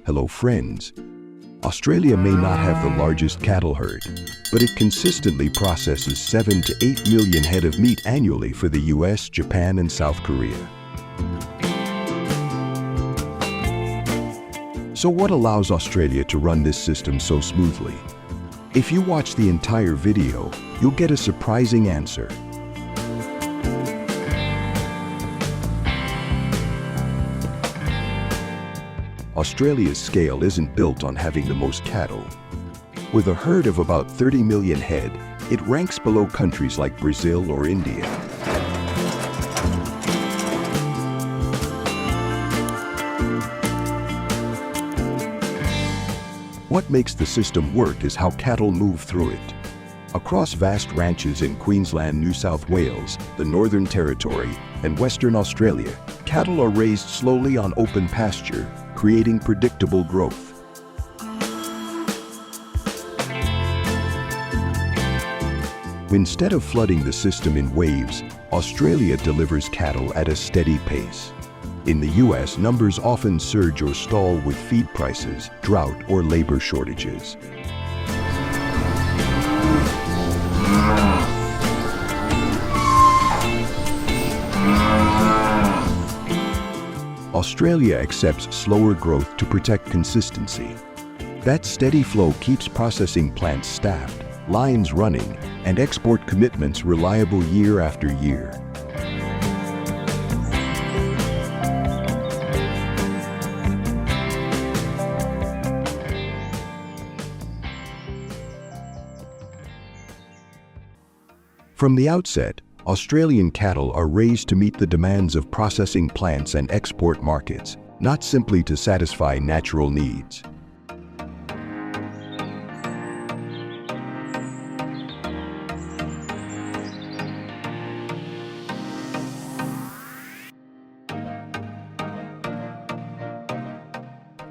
Hello friends. Australia may not have the largest cattle herd, but it consistently processes 7 to 8 million head of meat annually for the US, Japan, and South Korea. So what allows Australia to run this system so smoothly? If you watch the entire video, you'll get a surprising answer. Australia's scale isn't built on having the most cattle. With a herd of about 30 million head, it ranks below countries like Brazil or India. What makes the system work is how cattle move through it. Across vast ranches in Queensland, New South Wales, the Northern Territory, and Western Australia, cattle are raised slowly on open pasture, creating predictable growth. Instead of flooding the system in waves, Australia delivers cattle at a steady pace. In the US, numbers often surge or stall with feed prices, drought, or labor shortages. Australia accepts slower growth to protect consistency. That steady flow keeps processing plants staffed, lines running, and export commitments reliable year after year. From the outset, Australian cattle are raised to meet the demands of processing plants and export markets, not simply to satisfy natural needs.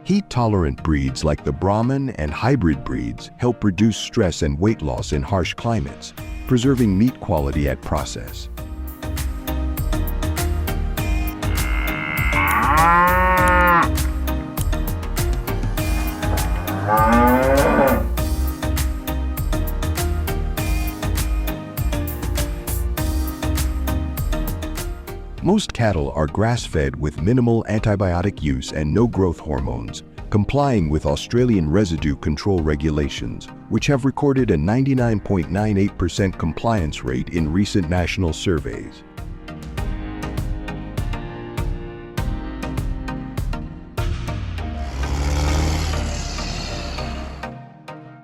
Heat-tolerant breeds like the Brahman and hybrid breeds help reduce stress and weight loss in harsh climates, preserving meat quality at process. Most cattle are grass-fed with minimal antibiotic use and no growth hormones, complying with Australian residue control regulations, which have recorded a 99.98% compliance rate in recent national surveys.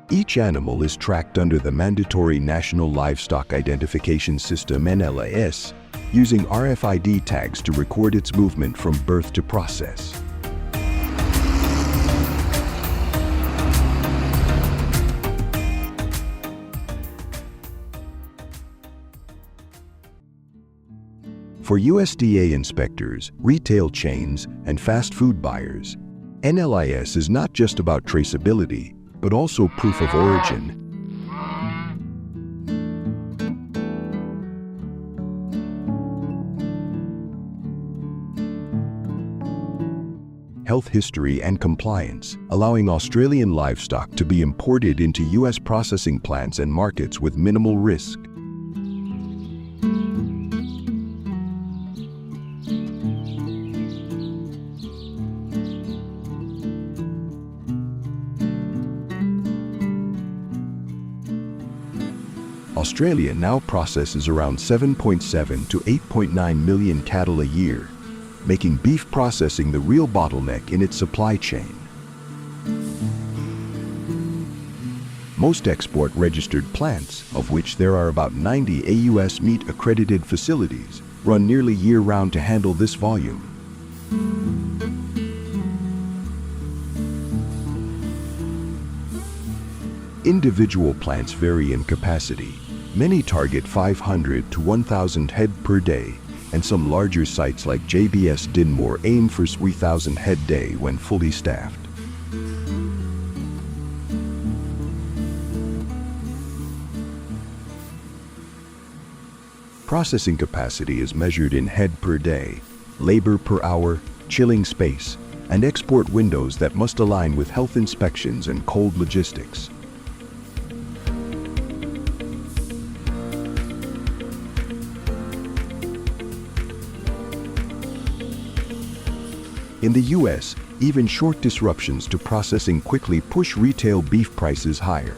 Each animal is tracked under the mandatory National Livestock Identification System (NLIS), using RFID tags to record its movement from birth to process. For USDA inspectors, retail chains, and fast food buyers, NLIS is not just about traceability, but also proof of origin. Health history and compliance, allowing Australian livestock to be imported into US processing plants and markets with minimal risk. Australia now processes around 7.7 to 8.9 million cattle a year, making beef processing the real bottleneck in its supply chain. Most export-registered plants, of which there are about 90 AUS meat-accredited facilities, run nearly year-round to handle this volume. Individual plants vary in capacity. Many target 500 to 1,000 head per day, and some larger sites like JBS Dinmore aim for 3,000 head day when fully staffed. Processing capacity is measured in head per day. labor per hour, chilling space, and export windows that must align with health inspections and cold logistics. In the US, even short disruptions to processing quickly push retail beef prices higher.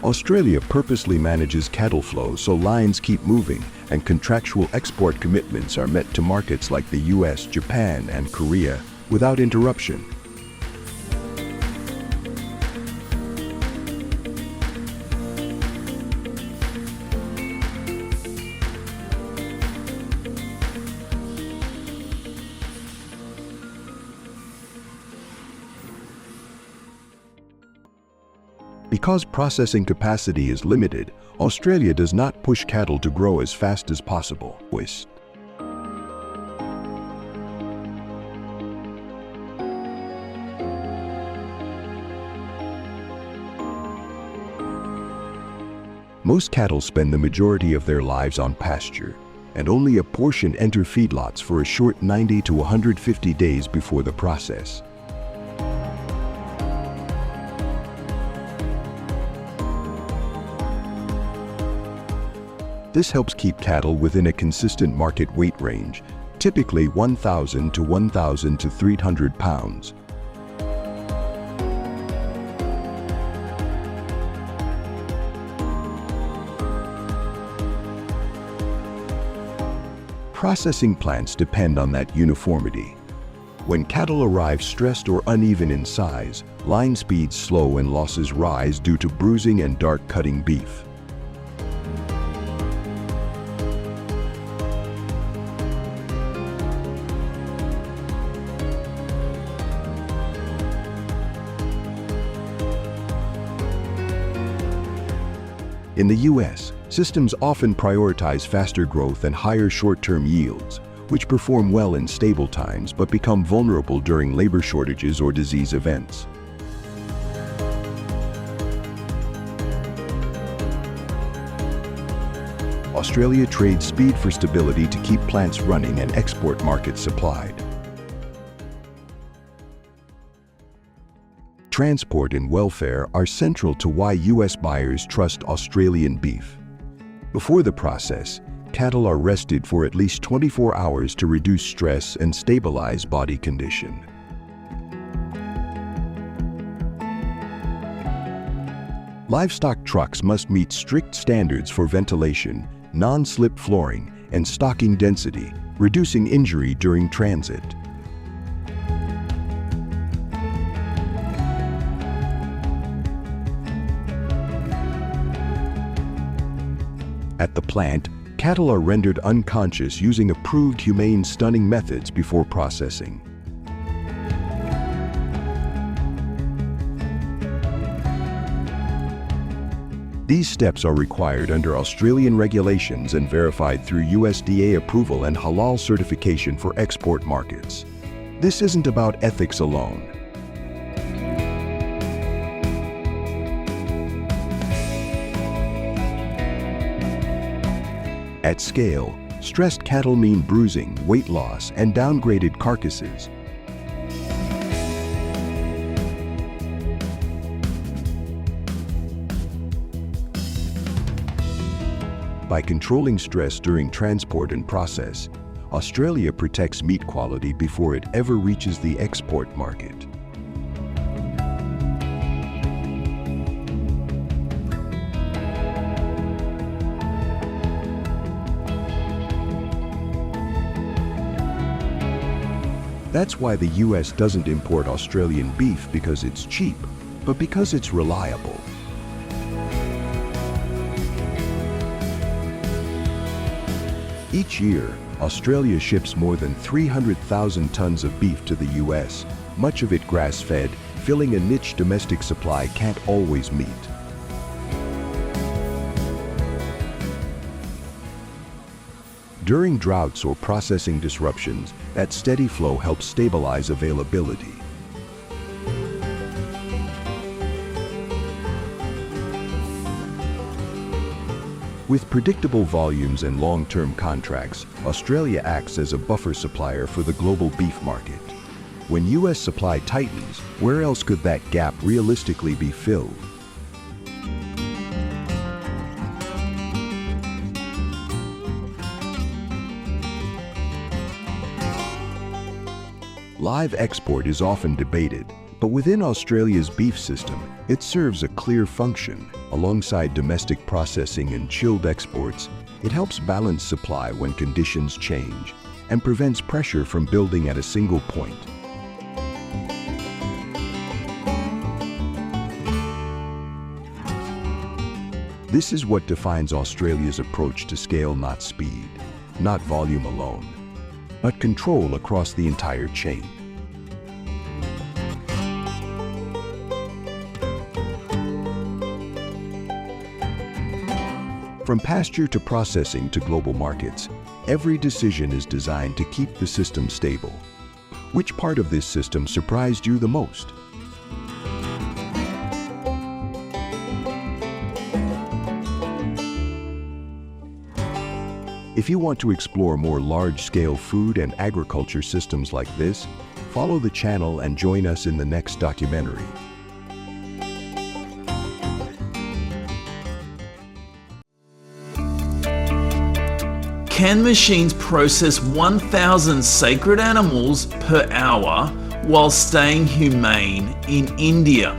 Australia purposely manages cattle flow so lines keep moving and contractual export commitments are met to markets like the US, Japan, and Korea without interruption. Because processing capacity is limited, Australia does not push cattle to grow as fast as possible. Most cattle spend the majority of their lives on pasture, and only a portion enter feedlots for a short 90 to 150 days before the process. This helps keep cattle within a consistent market weight range, typically 1,000 to 1,300 pounds. Processing plants depend on that uniformity. When cattle arrive stressed or uneven in size, line speeds slow and losses rise due to bruising and dark cutting beef. In the US, systems often prioritize faster growth and higher short-term yields, which perform well in stable times but become vulnerable during labor shortages or disease events. Australia trades speed for stability to keep plants running and export markets supplied. Transport and welfare are central to why US buyers trust Australian beef. Before the process, cattle are rested for at least 24 hours to reduce stress and stabilize body condition. Livestock trucks must meet strict standards for ventilation, non-slip flooring, and stocking density, reducing injury during transit. At the plant, cattle are rendered unconscious using approved humane stunning methods before processing. These steps are required under Australian regulations and verified through USDA approval and halal certification for export markets. This isn't about ethics alone. At scale, stressed cattle mean bruising, weight loss, and downgraded carcasses. By controlling stress during transport and process, Australia protects meat quality before it ever reaches the export market. That's why the US doesn't import Australian beef because it's cheap, but because it's reliable. Each year, Australia ships more than 300,000 tons of beef to the US, much of it grass-fed, filling a niche domestic supply can't always meet. During droughts or processing disruptions, that steady flow helps stabilize availability. With predictable volumes and long-term contracts, Australia acts as a buffer supplier for the global beef market. When U.S. supply tightens, where else could that gap realistically be filled? Live export is often debated, but within Australia's beef system, it serves a clear function. Alongside domestic processing and chilled exports, it helps balance supply when conditions change and prevents pressure from building at a single point. This is what defines Australia's approach to scale, not speed, not volume alone, but control across the entire chain. From pasture to processing to global markets, every decision is designed to keep the system stable. Which part of this system surprised you the most? If you want to explore more large-scale food and agriculture systems like this, follow the channel and join us in the next documentary. Can machines process 1,000 sacred animals per hour while staying humane in India?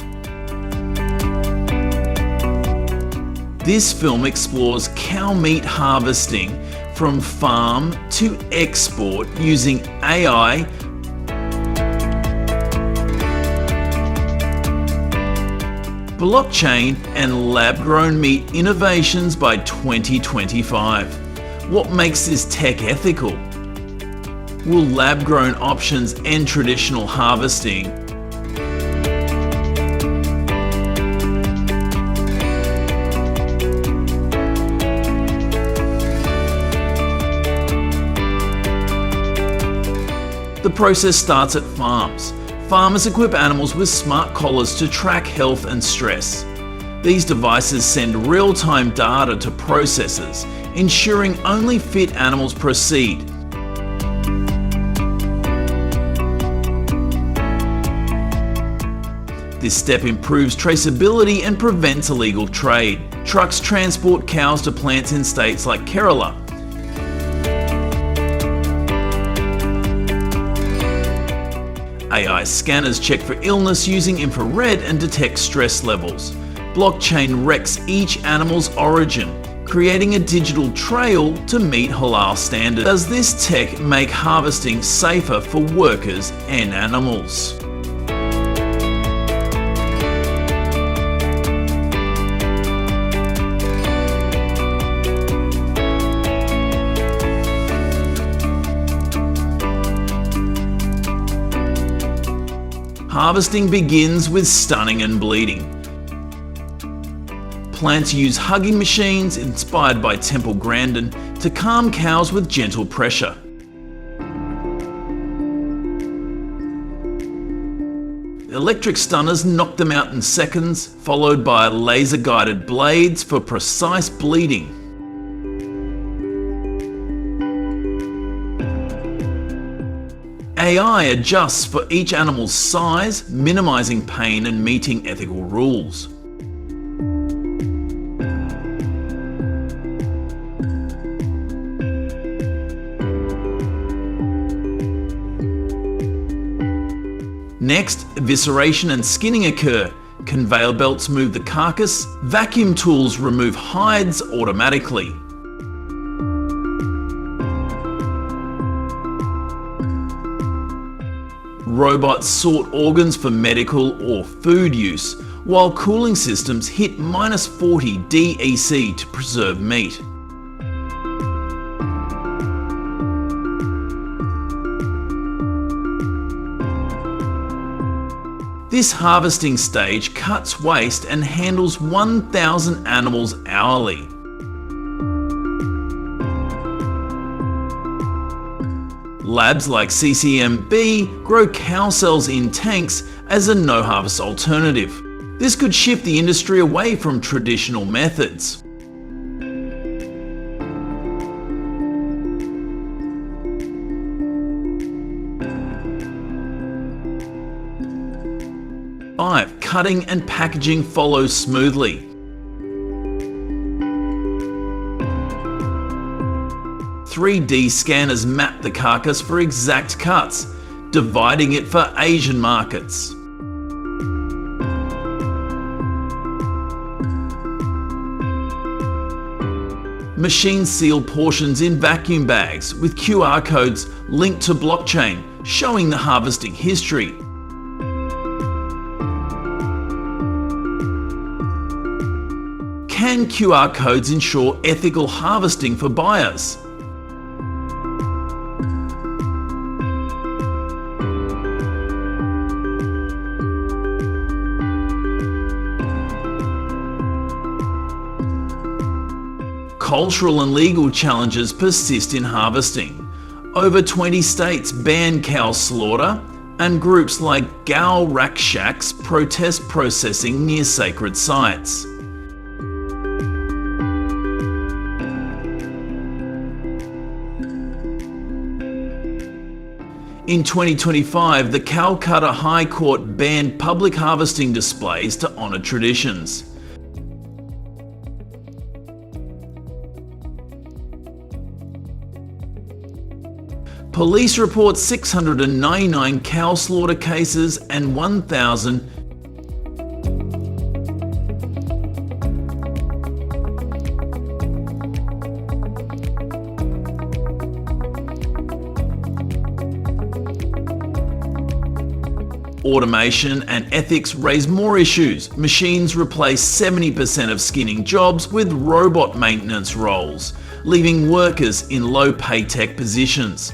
This film explores cow meat harvesting from farm to export using AI, blockchain, and lab-grown meat innovations by 2025. What makes this tech ethical? Will lab-grown options end traditional harvesting? The process starts at farms. Farmers equip animals with smart collars to track health and stress. These devices send real-time data to processors, ensuring only fit animals proceed. This step improves traceability and prevents illegal trade. Trucks transport cows to plants in states like Kerala. AI scanners check for illness using infrared and detect stress levels. Blockchain recs each animal's origin, creating a digital trail to meet halal standards. Does this tech make harvesting safer for workers and animals? Harvesting begins with stunning and bleeding. Plants use hugging machines inspired by Temple Grandin to calm cows with gentle pressure. Electric stunners knock them out in seconds, followed by laser-guided blades for precise bleeding. AI adjusts for each animal's size, minimizing pain and meeting ethical rules. Next, evisceration and skinning occur. Conveyor belts move the carcass, vacuum tools remove hides automatically. Robots sort organs for medical or food use, while cooling systems hit -40 DEC to preserve meat. This harvesting stage cuts waste and handles 1,000 animals hourly. Labs like CCMB grow cow cells in tanks as a no-harvest alternative. This could shift the industry away from traditional methods. 5. Cutting and packaging follows smoothly. 3D scanners map the carcass for exact cuts, dividing it for Asian markets. Machines seal portions in vacuum bags with QR codes linked to blockchain, showing the harvesting history. Can QR codes ensure ethical harvesting for buyers? Cultural and legal challenges persist in harvesting. Over 20 states ban cow slaughter, and groups like Gal Rakshaks protest processing near sacred sites. In 2025, the Calcutta High Court banned public harvesting displays to honour traditions. Police report 699 cow slaughter cases and 1,000 Automation and ethics raise more issues. Machines replace 70% of skinning jobs with robot maintenance roles, leaving workers in low-pay tech positions.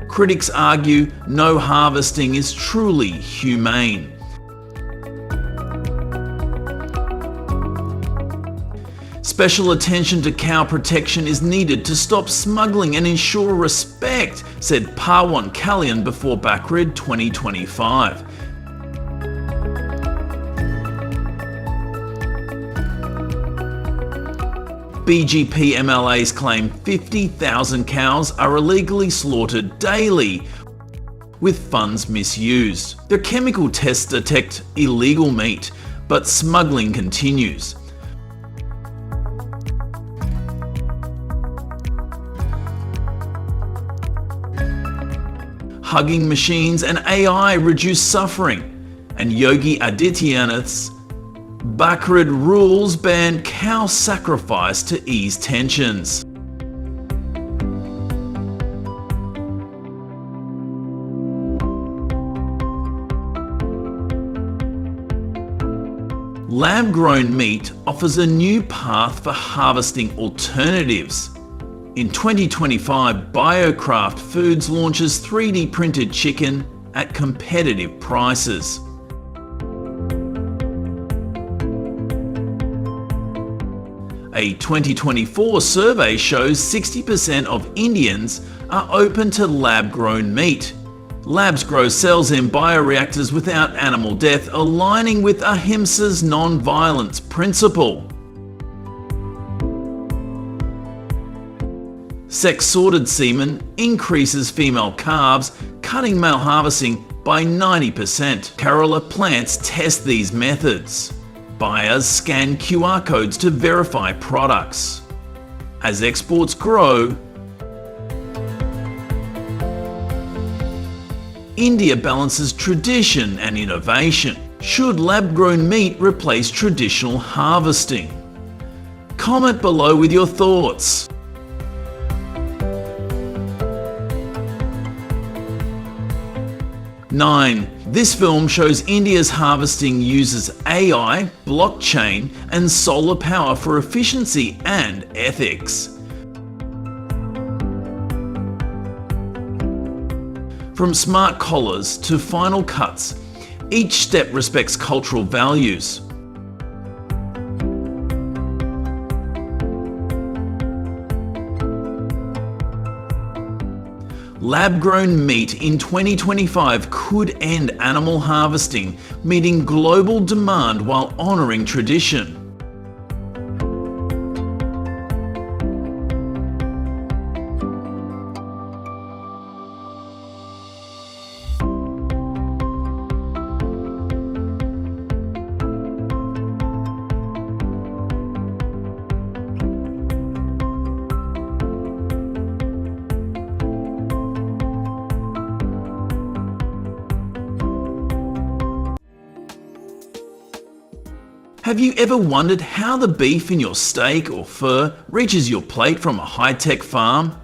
Critics argue no harvesting is truly humane. Special attention to cow protection is needed to stop smuggling and ensure respect, said Parwan Kalyan before Bakrid 2025. BGP MLAs claim 50,000 cows are illegally slaughtered daily, with funds misused. Their chemical tests detect illegal meat, but smuggling continues. Hugging machines and AI reduce suffering, and Yogi Adityanath's Bakrid rules ban cow sacrifice to ease tensions. Lab-grown meat offers a new path for harvesting alternatives. In 2025, BioCraft Foods launches 3D printed chicken at competitive prices. A 2024 survey shows 60% of Indians are open to lab-grown meat. Labs grow cells in bioreactors without animal death, aligning with Ahimsa's non-violence principle. Sex-sorted semen increases female calves, cutting male harvesting by 90%. Kerala plants test these methods. Buyers scan QR codes to verify products. As exports grow, India balances tradition and innovation. Should lab-grown meat replace traditional harvesting? Comment below with your thoughts. 9. This film shows India's harvesting uses AI, blockchain, and solar power for efficiency and ethics. From smart collars to final cuts, each step respects cultural values. Lab-grown meat in 2025 could end animal harvesting, meeting global demand while honouring tradition. Have you ever wondered how the beef in your steak or fur reaches your plate from a high-tech farm?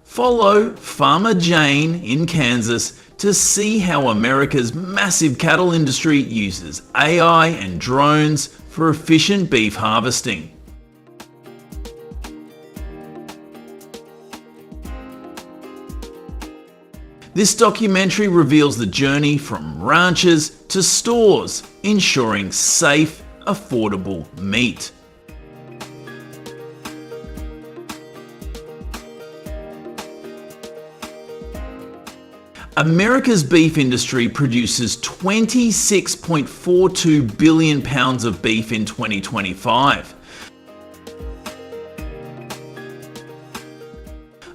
Follow Farmer Jane in Kansas to see how America's massive cattle industry uses AI and drones for efficient beef harvesting. This documentary reveals the journey from ranches to stores, ensuring safe, affordable meat. America's beef industry produces 26.42 billion pounds of beef in 2025.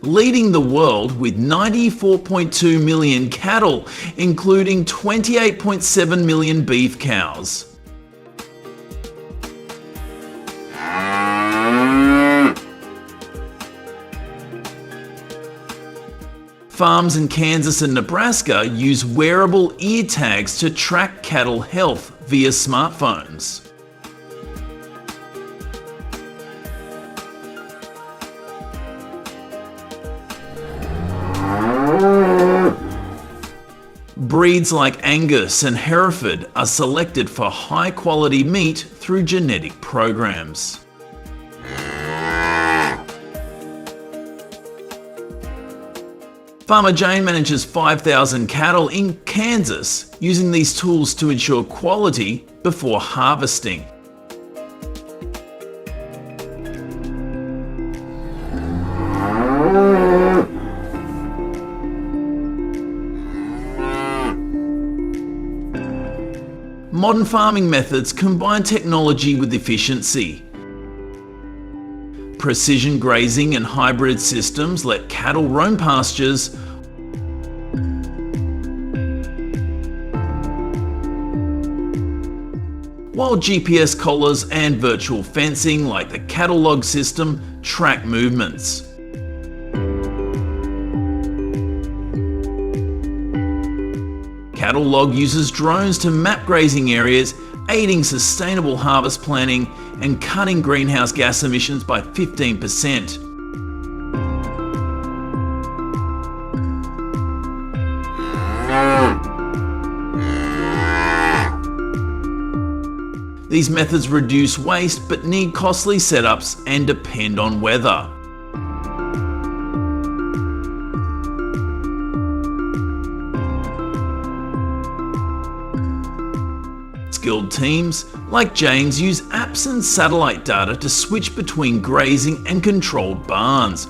Leading the world with 94.2 million cattle, including 28.7 million beef cows. Farms in Kansas and Nebraska use wearable ear tags to track cattle health via smartphones. Breeds like Angus and Hereford are selected for high-quality meat through genetic programs. Farmer Jane manages 5,000 cattle in Kansas using these tools to ensure quality before harvesting. Modern farming methods combine technology with efficiency. Precision grazing and hybrid systems let cattle roam pastures, while GPS collars and virtual fencing like the cattle log system track movements. Cattle log uses drones to map grazing areas, aiding sustainable harvest planning and cutting greenhouse gas emissions by 15%. These methods reduce waste but need costly setups and depend on weather. Skilled teams like Jane's use apps and satellite data to switch between grazing and controlled barns.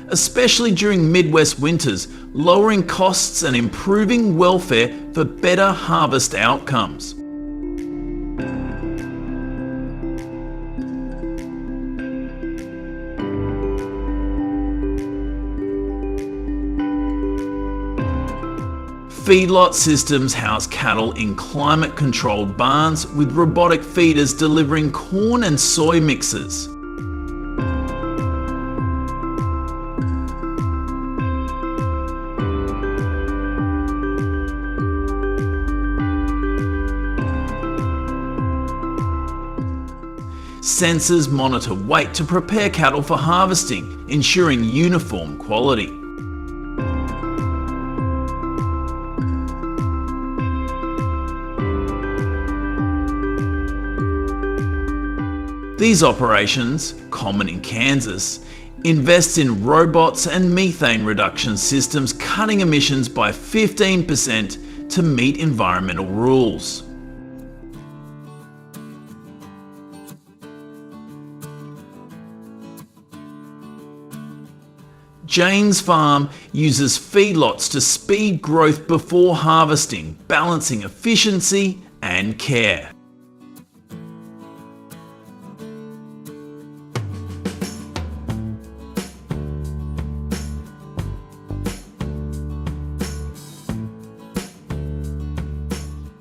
Especially during Midwest winters, lowering costs and improving welfare for better harvest outcomes. Feedlot systems house cattle in climate-controlled barns with robotic feeders delivering corn and soy mixes. Sensors monitor weight to prepare cattle for harvesting, ensuring uniform quality. These operations, common in Kansas, invest in robots and methane reduction systems, cutting emissions by 15% to meet environmental rules. Jane's farm uses feedlots to speed growth before harvesting, balancing efficiency and care.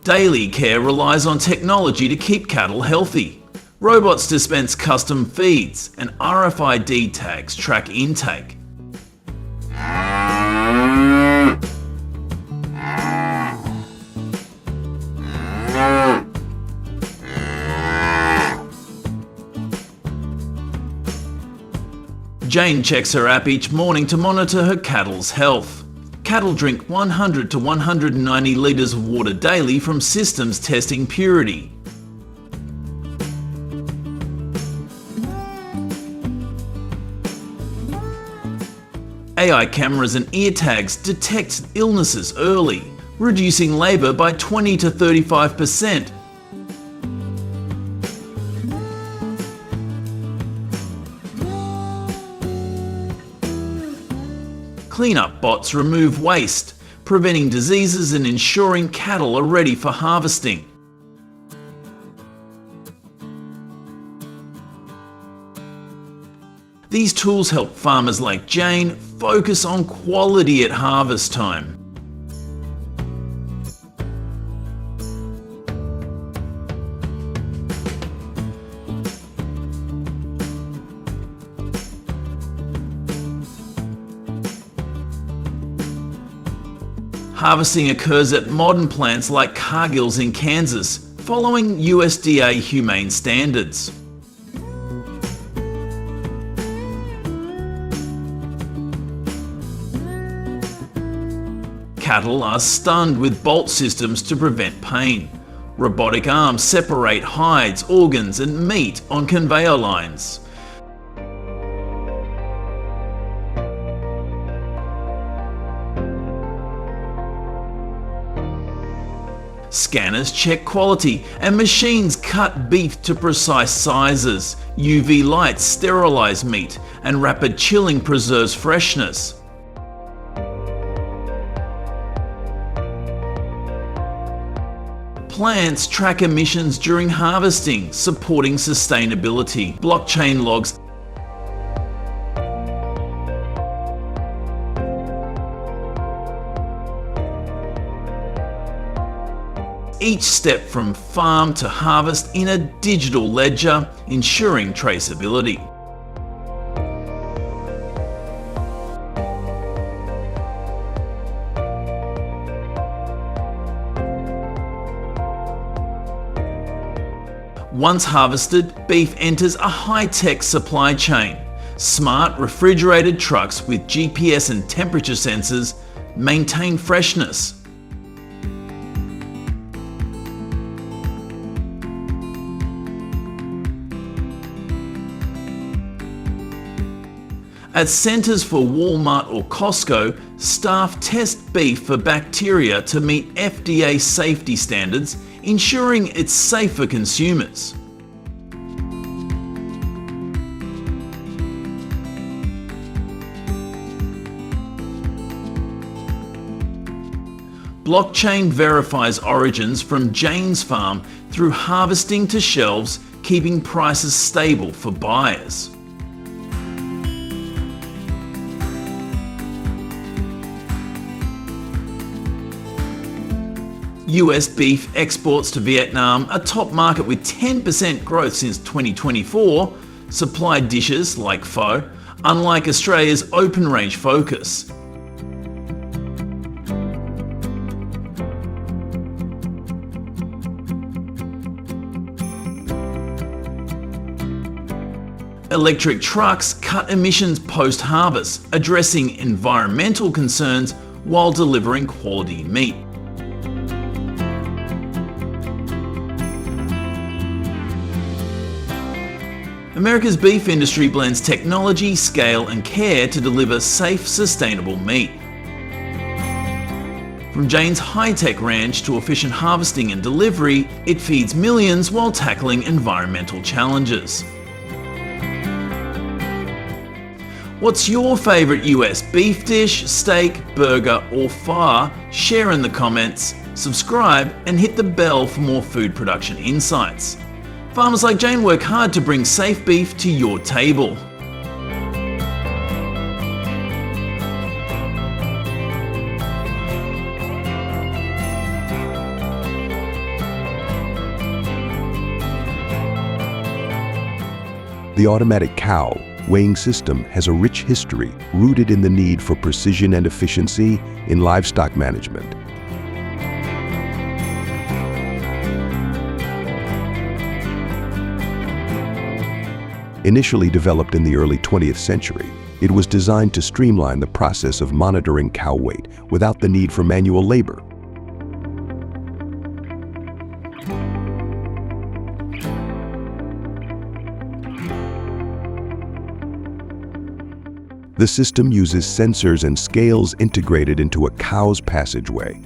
Daily care relies on technology to keep cattle healthy. Robots dispense custom feeds, and RFID tags track intake. Jane checks her app each morning to monitor her cattle's health. Cattle drink 100 to 190 litres of water daily from systems testing purity. AI cameras and ear tags detect illnesses early, reducing labour by 20 to 35%. Cleanup bots remove waste, preventing diseases and ensuring cattle are ready for harvesting. These tools help farmers like Jane focus on quality at harvest time. Harvesting occurs at modern plants like Cargill's in Kansas, following USDA humane standards. Cattle are stunned with bolt systems to prevent pain. Robotic arms separate hides, organs, and meat on conveyor lines. Scanners check quality, and machines cut beef to precise sizes. UV lights sterilize meat, and rapid chilling preserves freshness. Plants track emissions during harvesting, supporting sustainability. Blockchain logs each step from farm to harvest in a digital ledger, ensuring traceability. Once harvested, beef enters a high-tech supply chain. Smart refrigerated trucks with GPS and temperature sensors maintain freshness. At centres for Walmart or Costco, staff test beef for bacteria to meet FDA safety standards, ensuring it's safe for consumers. Blockchain verifies origins from Jane's farm through harvesting to shelves, keeping prices stable for buyers. US beef exports to Vietnam, a top market with 10% growth since 2024, supply dishes like pho, unlike Australia's open range focus. Electric trucks cut emissions post-harvest, addressing environmental concerns while delivering quality meat. America's beef industry blends technology, scale, and care to deliver safe, sustainable meat. From Jane's high-tech ranch to efficient harvesting and delivery, it feeds millions while tackling environmental challenges. What's your favourite US beef dish, steak, burger, or pho? Share in the comments, subscribe, and hit the bell for more food production insights. Farmers like Jane work hard to bring safe beef to your table. The automatic cow weighing system has a rich history rooted in the need for precision and efficiency in livestock management. Initially developed in the early 20th century, it was designed to streamline the process of monitoring cow weight without the need for manual labor. The system uses sensors and scales integrated into a cow's passageway.